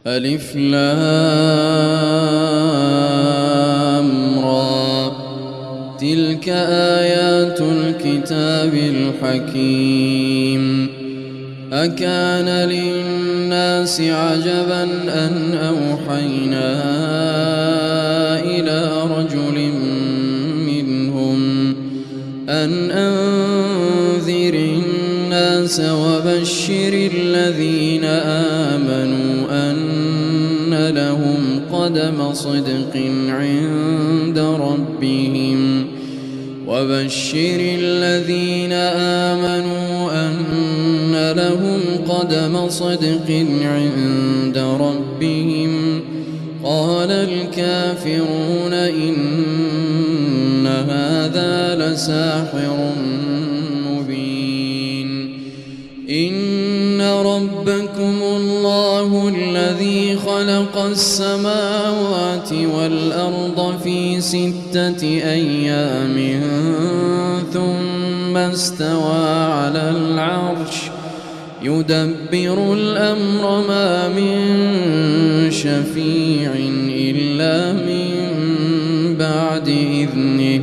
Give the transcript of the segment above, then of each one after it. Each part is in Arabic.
ألف لام را، تلك آيات الكتاب الحكيم. أكان للناس عجبا أن أوحينا إلى رجل منهم أن أنذر الناس وبشر الذين آمنوا أن لهم قدم صدق عند ربهم وبشر الذين آمنوا أن لهم قدم صدق عند ربهم. قال الكافرون إن هذا لساحر مبين. إن ربكم الله الذي خلق السماوات والأرض في 6 أيام ثم استوى على العرش يدبر الأمر ما من شفيع إلا من بعد إذنه.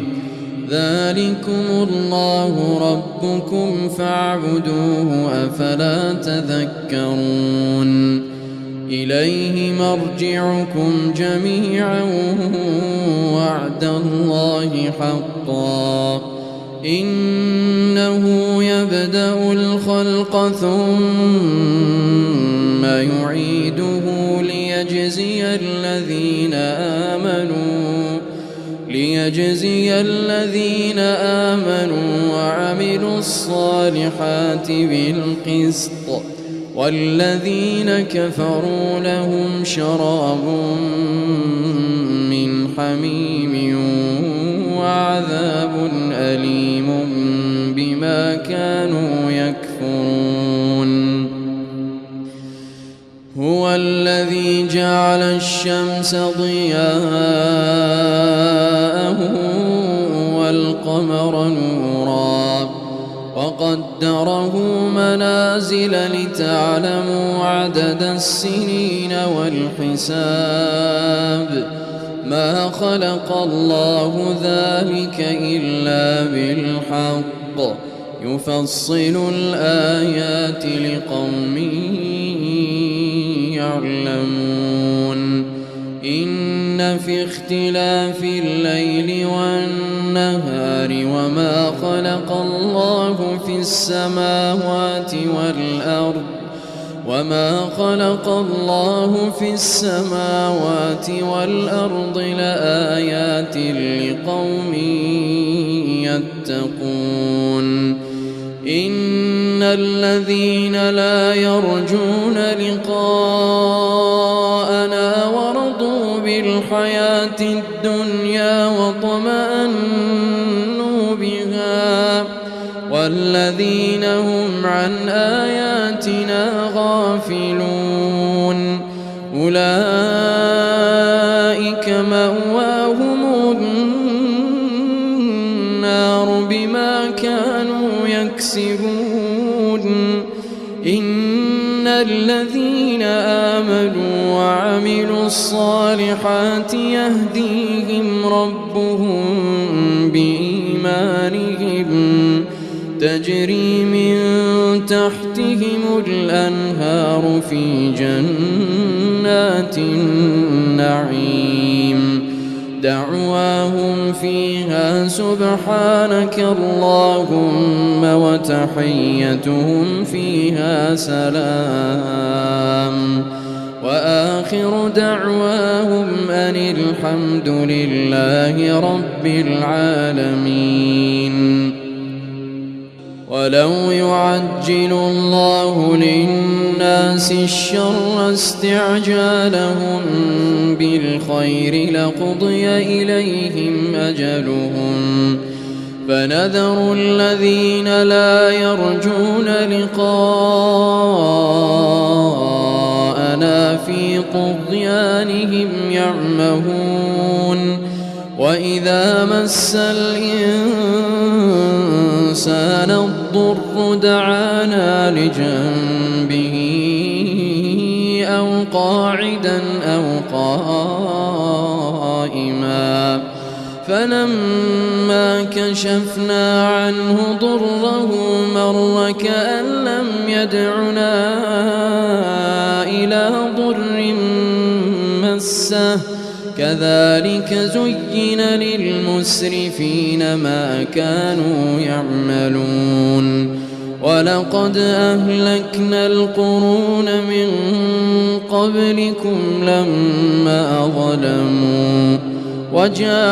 ذلكم الله ربكم فاعبدوه أفلا تذكرون. إليه مرجعكم جميعا وعد الله حقا. إنه يبدأ الخلق ثم يعيده ليجزي الذين آمنوا وعملوا الصالحات بالقسط، والذين كفروا لهم شراب من حميم وعذاب أليم بما كانوا يكفرون. هو الذي جعل الشمس ضياء والقمر نورا وقدره منازل لتعلموا عدد السنين والحساب. ما خلق الله ذلك إلا بالحق يفصل الآيات لقوم يعلمون. إن في اختلاف الليل والنهار وما خلق الله في السماوات والأرض لآيات لقوم يتقون. إن الذين لا يرجون لقاءنا ورضوا بالحياة الدنيا واطمأنوا بها والذين هم عن آياتنا غافلون أولئك مأواهم النار بما كانوا يكسبون. إن الذين آمنوا وعملوا الصالحات يهديهم ربهم بإيمانهم تجري من تحتهم الأنهار في جنات النعيم. دعواهم فيها سبحانك اللهم وتحيتهم فيها سلام وآخر دعواهم أن الحمد لله رب العالمين. ولو يعجل الله للناس الشر استعجالهم بالخير لقضي إليهم أجلهم فنذر الذين لا يرجون لقاءنا في طغيانهم يعمهون. وإذا مس الإنسان الضر دعانا لجنبه أو قاعدا أو قائما فلما كشفنا عنه ضره مر كأن لم يدعنا إلى ضر مسه كذلك زين للمسرفين ما كانوا يعملون ولقد أهلكنا القرون من قبلكم لما ظلموا وجاءتهم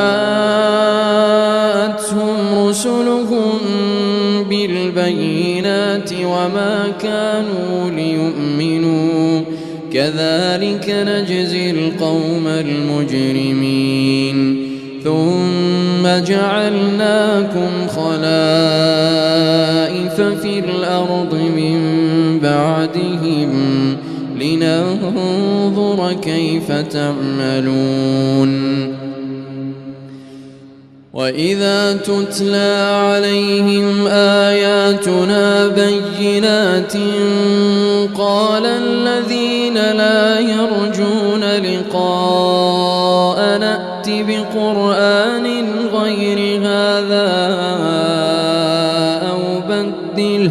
رسلهم بالبينات وما كانوا ليؤمنوا كذلك نجزي القوم المجرمين ثم جعلناكم خلائف في الأرض من بعدهم لننظر كيف تعملون وإذا تتلى عليهم آياتنا بينات قال الذين لا يرجون لقاء نأت بقرآن غير هذا أو بدله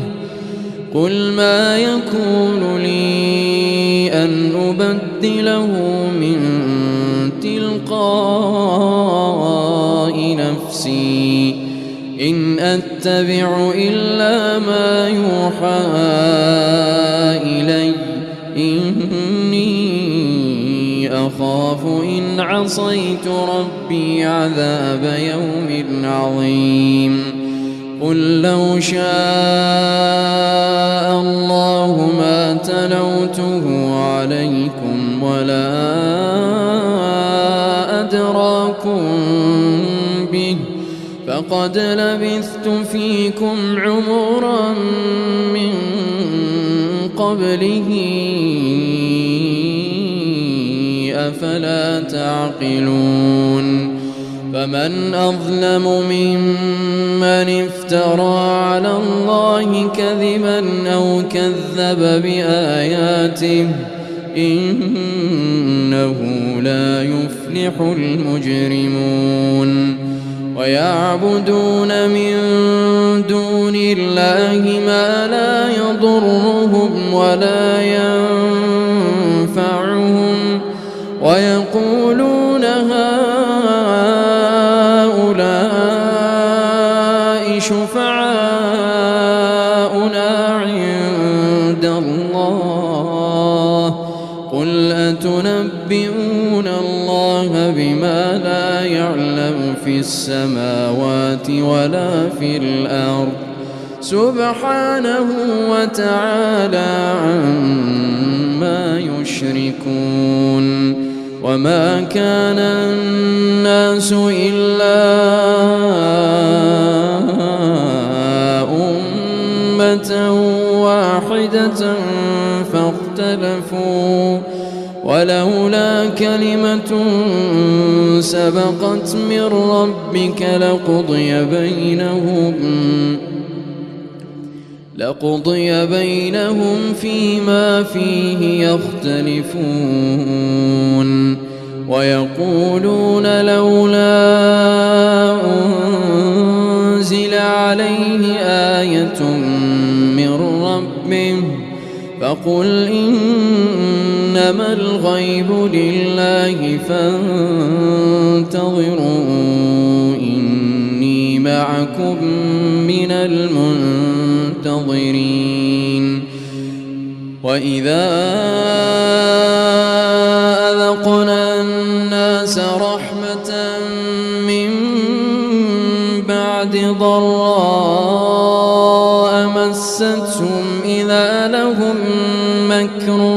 قل ما يكون لي أن أبدله من تلقاء نفسي إن أتبع إلا ما يوحى إلي إني أخاف إن عصيت ربي عذاب يوم عظيم قل لو شاء الله ما تلوته عليكم ولا أدراكم به فقد لبثت فيكم عمرا من قبله أفلا تعقلون فمن أظلم ممن افترى على الله كذبا أو كذب بآياته إنه لا يفلح المجرمون ويعبدون من دون الله ما لا يضرهم ولا ينفعهم ويقولون هؤلاء شفعاؤنا عند الله قل أتنبئون الله بما لا يعلم في السماوات ولا في الأرض سبحانه وتعالى عما يشركون وما كان الناس إلا أمة واحدة فاختلفوا ولولا كلمة سبقت من ربك لقضي بينهم فيما فيه يختلفون ويقولون لولا أنزل عليه آية من ربه فقل إنما الغيب لله فانتظروا إني معكم من المنتظرين وإذا أذقنا الناس رحمة من بعد ضراء مستهم إذا لهم مكر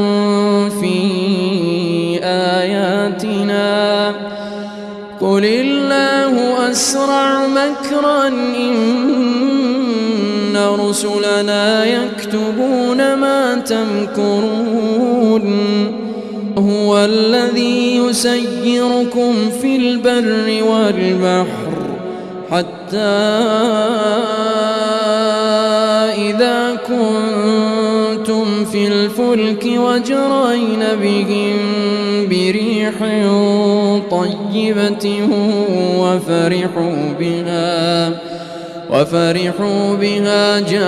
في آياتنا قل الله أسرع مكرا إن رسلنا يكتبون ما تمكرون هو الذي يسيركم في البر والبحر حتى إذا كنتم في الفلك وجرين بهم بريح طيبة وفرحوا بها جاءتها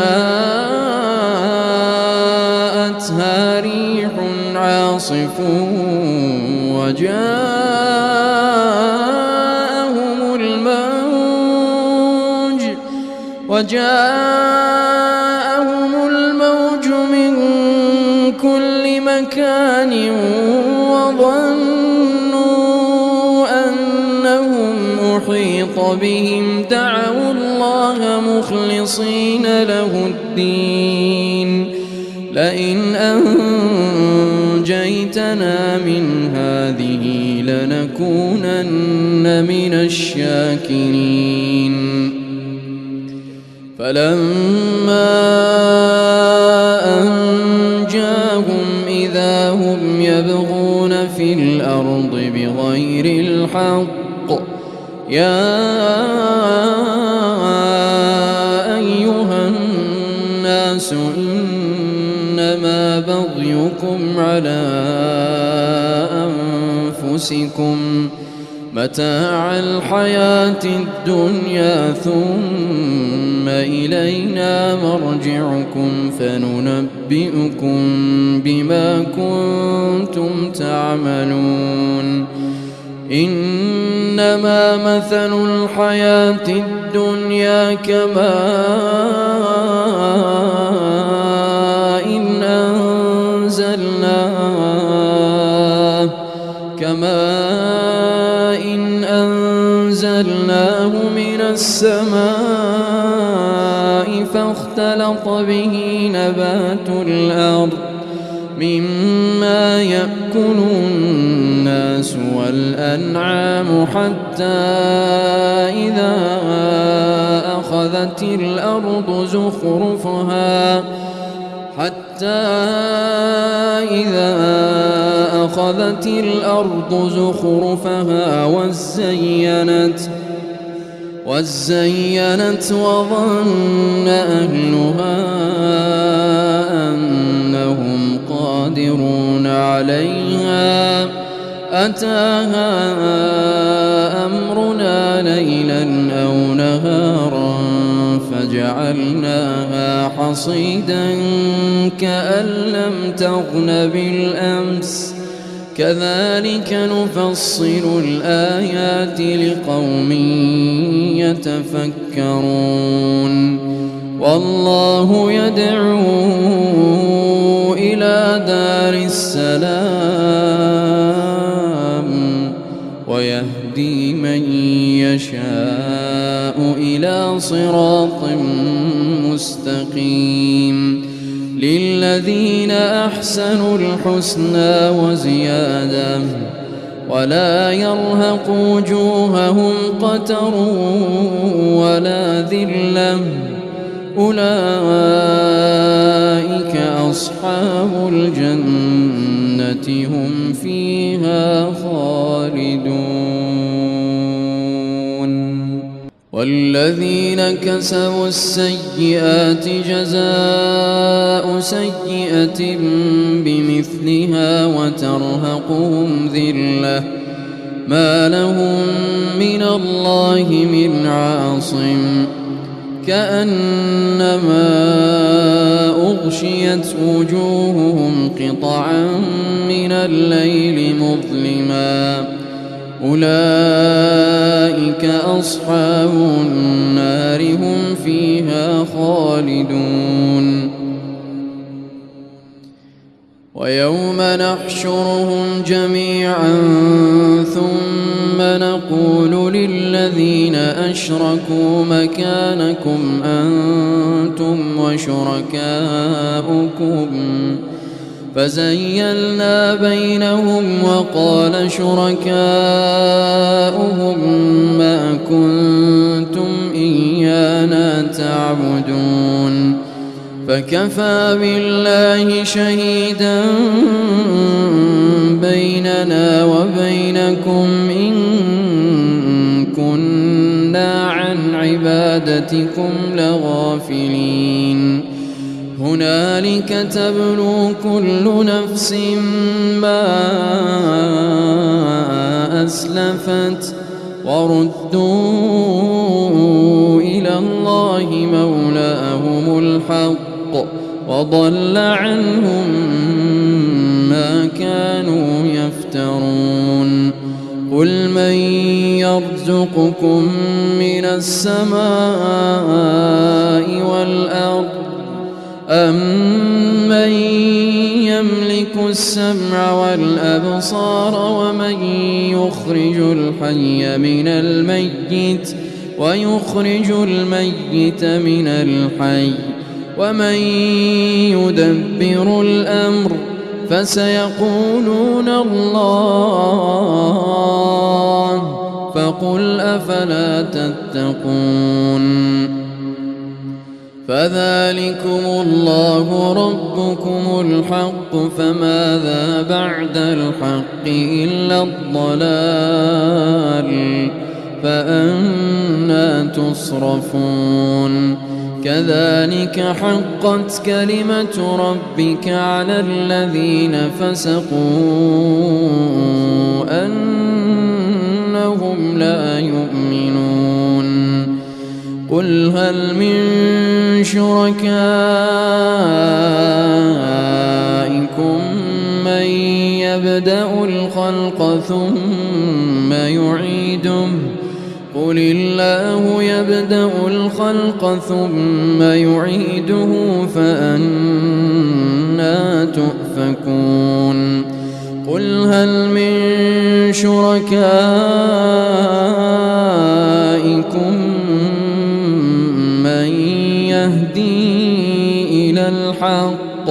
ريح عاصف وجاءهم الموج من كل مكان وظنوا أنهم أحيط بهم دعوا الله مخلصين له الدين لئن أنجيتنا من هذه لنكونن من الشاكرين فلما أنجاهم إذا هم يبغون في الأرض بغير الحق يا أيها الناس إنما بغيكم على أنفسكم متاع الحياة الدنيا ثم إلينا مرجعكم فننبئكم بما كنتم تعملون إنما مثل الحياة الدنيا كماء إن أنزلناه من السماء فاختلط به نبات الأرض مما يأكل الناس والأنعام حتى إذا أخذت الأرض زخرفها وزينت وظن أهلها أنهم قادرون عليها أتاها أمرنا ليلا أو نهارا فجعلناها حصيدا كأن لم تغن بالأمس كذلك نفصل الآيات لقوم يتفكرون والله يدعو إلى دار السلام ويهدي من يشاء إلى صراط مستقيم للذين أحسنوا الحسنى وزيادة ولا يرهق وجوههم قتر ولا ذلة أولئك أصحاب الجنة هم فيها خالدون والذين كسبوا السيئات جزاء سيئة بمثلها وترهقهم ذلة ما لهم من الله من عاصم كأنما أغشيت وجوههم قطعا من الليل مظلما أولئك أصحاب النار هم فيها خالدون ويوم نحشرهم جميعا ثم نقول للذين أشركوا مكانكم أنتم وشركاؤكم فزيلنا بينهم وقال شركاؤهم ما كنتم إيانا تعبدون فكفى بالله شهيدا بيننا وبينكم إن كنا عن عبادتكم لغافلين هنالك تبلو كل نفس ما أسلفت وردوا إلى الله مولاهم الحق وضل عنهم ما كانوا يفترون قل من يرزقكم من السماء والأرض أمن يملك السمع والأبصار ومن يخرج الحي من الميت ويخرج الميت من الحي ومن يدبر الأمر فسيقولون الله فقل أفلا تتقون فذلكم الله ربكم الحق فماذا بعد الحق إلا الضلال فأنى تصرفون كذلك حقت كلمة ربك على الذين فسقوا أنهم لا يؤمنون قل هل من شركائكم من يبدأ الخلق ثم يعيده قل الله يبدأ الخلق ثم يعيده فأنى تؤفكون قل هل من شركائكم من يهدي إلى الحق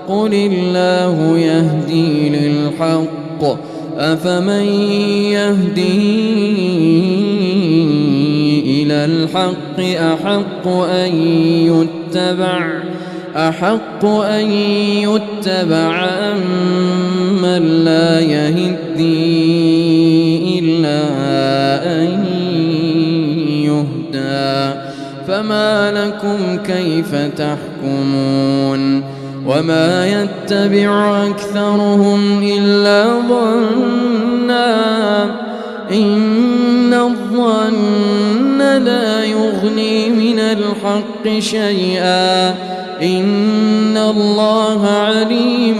قل الله يهدي للحق أفمن يهدي إلى الحق أحق أن يتبع أمن لا يهدي إلا أن يهدى فما لكم كيف تحكمون وما يتبع أكثرهم إلا ظنا إن الظن لا يغني من الحق شيئا إن الله عليم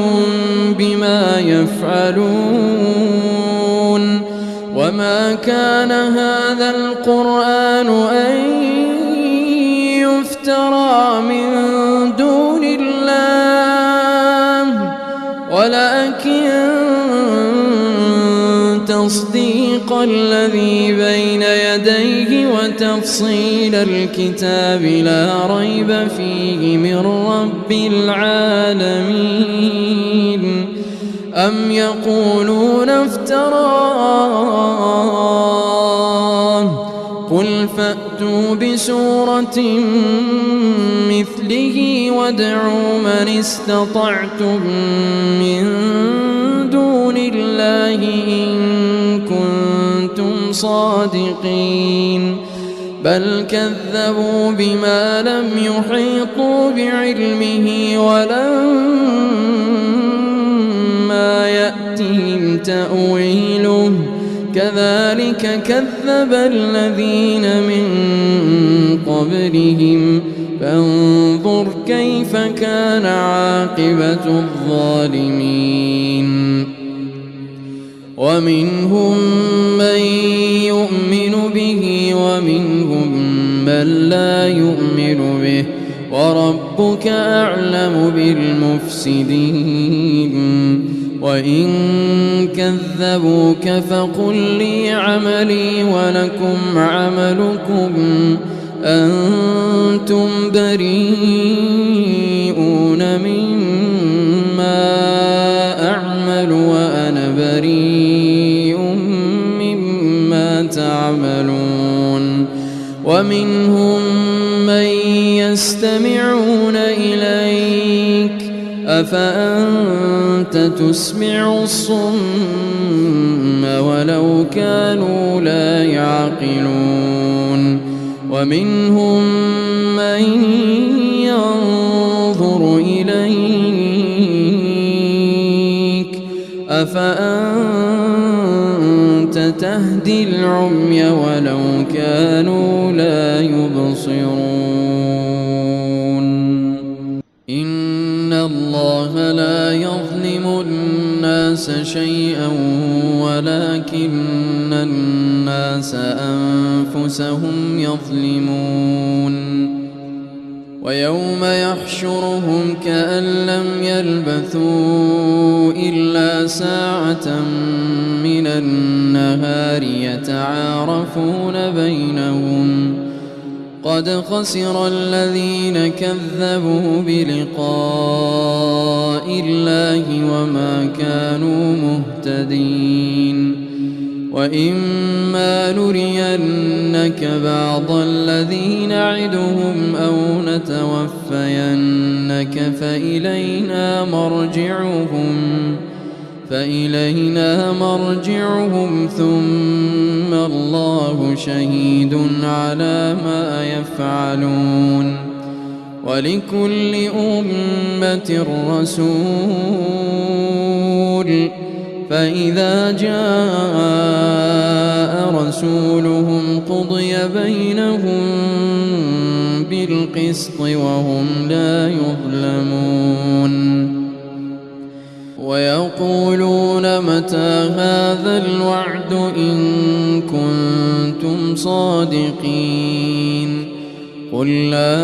بما يفعلون وما كان هذا القرآن أن يفترى من دون الله ولكن تصديق الذي بين يديه وتفصيل الكتاب لا ريب فيه من رب العالمين أم يقولون افتراه قل فأتوا بسورة مثله وادعوا من استطعتم من دون الله إن كنتم صادقين بل كذبوا بما لم يحيطوا بعلمه ولما يأتهم تأويله كذلك كذب الذين من قبلهم فانظر كيف كان عاقبة الظالمين ومنهم من يؤمن به ومنهم من لا يؤمن به وربك أعلم بالمفسدين وإن كذبوك فقل لي عملي ولكم عملكم أنتم بريئون مما أعمل وأنا بريء مما تعملون ومنهم من يستمعون إليك أفأنت تسمع الصم ولو كانوا لا يعقلون ومنهم من ينظر فأنت تهدي العمي ولو كانوا لا يبصرون إن الله لا يظلم الناس شيئا ولكن الناس أنفسهم يظلمون ويوم يحشرهم كأن لم يلبثوا إلا ساعة من النهار يتعارفون بينهم قد خسر الذين كذبوا بلقاء الله وما كانوا مهتدين وإما نرينك بعض الذي نعدهم أو نتوفينك فإلينا مرجعهم ثم الله شهيد على ما يفعلون ولكل أمة رسول فإذا جاء رسولهم قضي بينهم بالقسط وهم لا يظلمون ويقولون متى هذا الوعد إن كنتم صادقين قل لا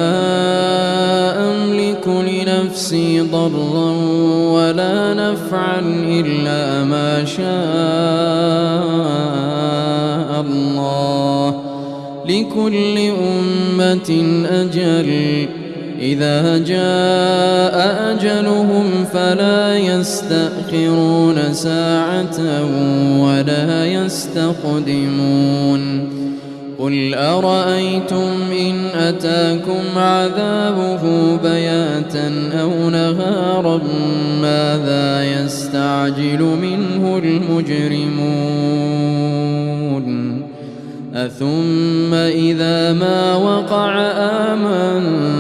أملك لنفسي ضرا ولا نفعا إلا ما شاء الله لكل أمة أجل إذا جاء أجلهم فلا يستأخرون ساعة ولا يستقدمون قل أرأيتم إن أتاكم عذابه بياتا أو نهارا ماذا يستعجل منه المجرمون أثم إذا ما وقع آمنتم